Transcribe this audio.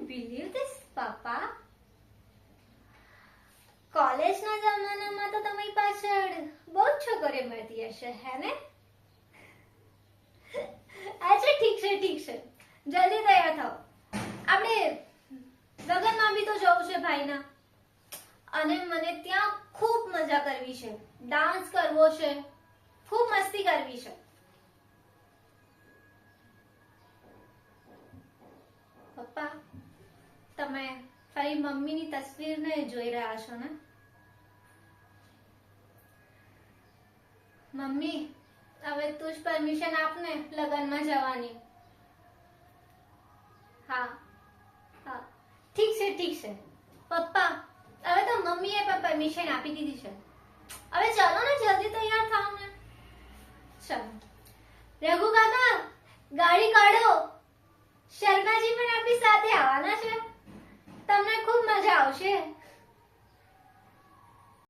believe this, Papa. કોલેજના જમાનામાં તો તમારી પાછળ બહુ જ છોકરીઓ મળતી હશે, હે ને? અચ્છા, ઠીક છે, જલ્દી તૈયાર થાઓ. આપણે લગનમાં બી તો જવું છે ભાઈના, અને મને ત્યાં ખૂબ મજા કરવી છે, ડાન્સ કરવો છે, ખૂબ મસ્તી કરવી છે. પપ્પા, તમે ફરી મમ્મીની તસવીરને જોઈ રહ્યા છો ને? મમ્મી, હવે તું જ પરમિશન આપને લગનમાં જવાની. હા, ઠીક છે. પપ્પા, હવે તો મમ્મીએ પણ પરમિશન આપી દીધી છે. હવે ચાલો ને, જલ્દી તૈયાર થાઓ ને. ચાલો. રઘુ કાકા, ગાડી કાઢો. શર્માજી પણ આપણી સાથે આવવાના છે. તમને ખૂબ મજા આવશે.